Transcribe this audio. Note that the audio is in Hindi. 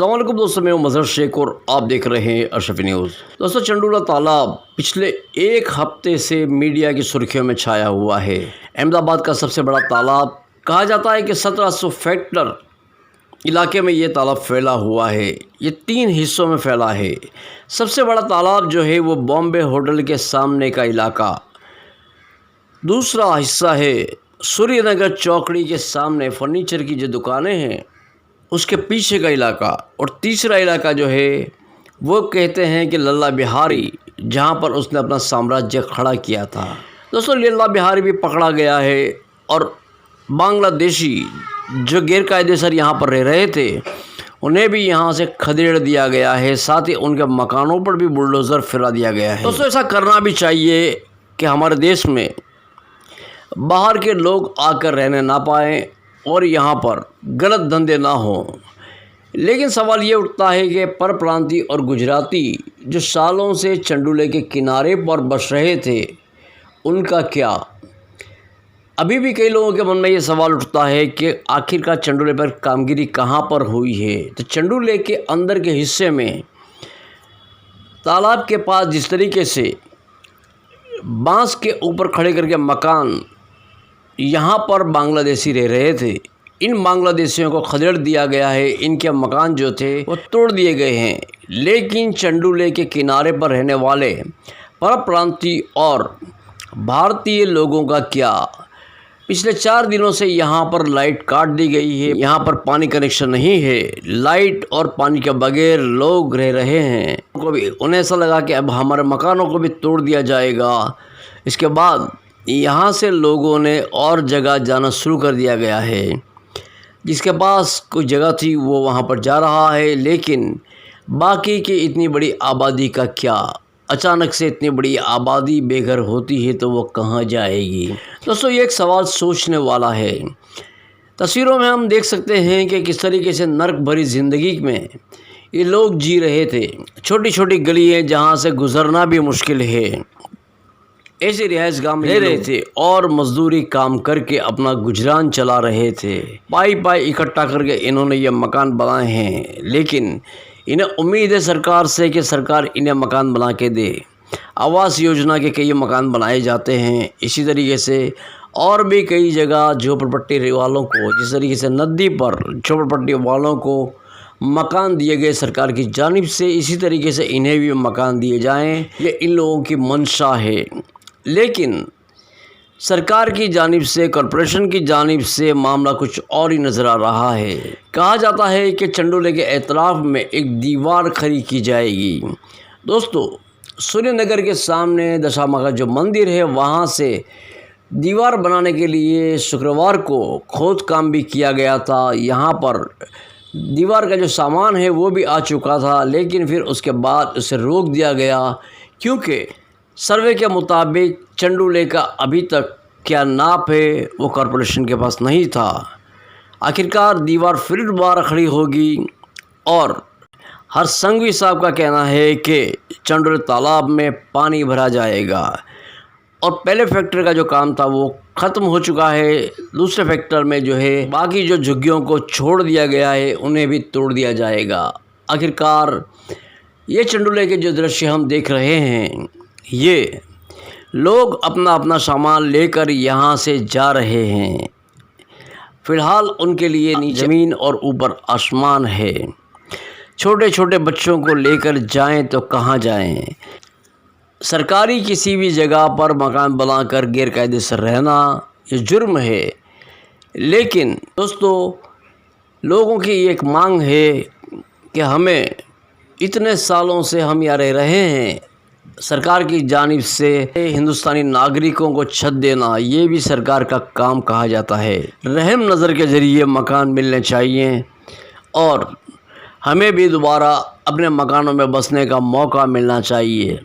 अस्सलाम वालेकुम दोस्तों, मैं हूं मज़हर शेख और आप देख रहे हैं अशरफी न्यूज़। दोस्तों, चंडूला तालाब पिछले एक हफ्ते से मीडिया की सुर्खियों में छाया हुआ है। अहमदाबाद का सबसे बड़ा तालाब कहा जाता है कि 1700 हेक्टर इलाके में ये तालाब फैला हुआ है। ये 3 हिस्सों में फैला है। सबसे बड़ा तालाब जो है वो बॉम्बे होटल के सामने का इलाका, दूसरा हिस्सा है सूर्यनगर चौकड़ी के सामने फर्नीचर की जो दुकानें हैं उसके पीछे का इलाका, और तीसरा इलाका जो है वो कहते हैं कि लल्ला बिहारी, जहाँ पर उसने अपना साम्राज्य खड़ा किया था। दोस्तों, लल्ला बिहारी भी पकड़ा गया है और बांग्लादेशी जो गैरकायदे सर यहाँ पर रह रहे थे उन्हें भी यहाँ से खदेड़ दिया गया है। साथ ही उनके मकानों पर भी बुलडोज़र फिरा दिया गया है। दोस्तों, ऐसा करना भी चाहिए कि हमारे देश में बाहर के लोग आकर रहने ना पाएँ और यहाँ पर गलत धंधे ना हों। लेकिन सवाल ये उठता है कि परप्रांतीय और गुजराती जो सालों से चंडूले के किनारे पर बस रहे थे उनका क्या? अभी भी कई लोगों के मन में ये सवाल उठता है कि आखिरकार चंडूले पर कामगिरी कहाँ पर हुई है। तो चंडूले के अंदर के हिस्से में तालाब के पास जिस तरीके से बांस के ऊपर खड़े करके मकान यहाँ पर बांग्लादेशी रह रहे थे, इन बांग्लादेशियों को खदेड़ दिया गया है। इनके मकान जो थे वो तोड़ दिए गए हैं। लेकिन चंडूले के किनारे पर रहने वाले परप्रांतीय और भारतीय लोगों का क्या? पिछले 4 दिनों से यहाँ पर लाइट काट दी गई है। यहाँ पर पानी कनेक्शन नहीं है। लाइट और पानी के बगैर लोग रह रहे हैं। उन्हें ऐसा लगा कि अब हमारे मकानों को भी तोड़ दिया जाएगा। इसके बाद यहाँ से लोगों ने और जगह जाना शुरू कर दिया गया है। जिसके पास कोई जगह थी वो वहाँ पर जा रहा है। लेकिन बाकी की इतनी बड़ी आबादी का क्या? अचानक से इतनी बड़ी आबादी बेघर होती है तो वो कहाँ जाएगी? दोस्तों, ये एक सवाल सोचने वाला है। तस्वीरों में हम देख सकते हैं कि किस तरीके से नर्क भरी ज़िंदगी में ये लोग जी रहे थे। छोटी छोटी गलियाँ जहाँ से गुज़रना भी मुश्किल है, ऐसे रिहाइश गाँव में रह रहे थे और मजदूरी काम करके अपना गुजरान चला रहे थे। पाई पाई इकट्ठा करके इन्होंने ये मकान बनाए हैं। लेकिन इन्हें उम्मीद है सरकार से कि सरकार इन्हें मकान बना के दे। आवास योजना के कई मकान बनाए जाते हैं। इसी तरीके से और भी कई जगह झोपड़पट्टी वालों को, जिस तरीके से नदी पर झोपड़पट्टी वालों को मकान दिए गए सरकार की जानिब से, इसी तरीके से इन्हें भी मकान दिए जाएं। ये इन लोगों की मंशा है। लेकिन सरकार की जानिब से, कॉरपोरेशन की जानिब से मामला कुछ और ही नज़र आ रहा है। कहा जाता है कि चंडूले के एतराफ़ में एक दीवार खड़ी की जाएगी। दोस्तों, सूर्यनगर के सामने दशामा का जो मंदिर है वहाँ से दीवार बनाने के लिए शुक्रवार को खोद काम भी किया गया था। यहाँ पर दीवार का जो सामान है वो भी आ चुका था, लेकिन फिर उसके बाद उसे रोक दिया गया क्योंकि सर्वे के मुताबिक चंडूले का अभी तक क्या नाप है वो कॉरपोरेशन के पास नहीं था। आखिरकार दीवार फिर दोबारा खड़ी होगी और हर संघवी साहब का कहना है कि चंडूले तालाब में पानी भरा जाएगा। और पहले फैक्टर का जो काम था वो ख़त्म हो चुका है। दूसरे फैक्टर में जो है बाकी जो झुग्गियों को छोड़ दिया गया है उन्हें भी तोड़ दिया जाएगा। आखिरकार ये चंडूले के जो दृश्य हम देख रहे हैं, ये लोग अपना अपना सामान लेकर यहाँ से जा रहे हैं। फ़िलहाल उनके लिए नीचे ज़मीन और ऊपर आसमान है। छोटे छोटे बच्चों को लेकर जाएं तो कहाँ जाएं? सरकारी किसी भी जगह पर मकान बनाकर गैरकायदे से रहना ये जुर्म है। लेकिन दोस्तों, लोगों की एक मांग है कि हमें, इतने सालों से हम यहाँ रह रहे हैं, सरकार की जानिब से हिंदुस्तानी नागरिकों को छत देना ये भी सरकार का काम कहा जाता है। रहम नज़र के ज़रिए मकान मिलने चाहिए और हमें भी दोबारा अपने मकानों में बसने का मौका मिलना चाहिए।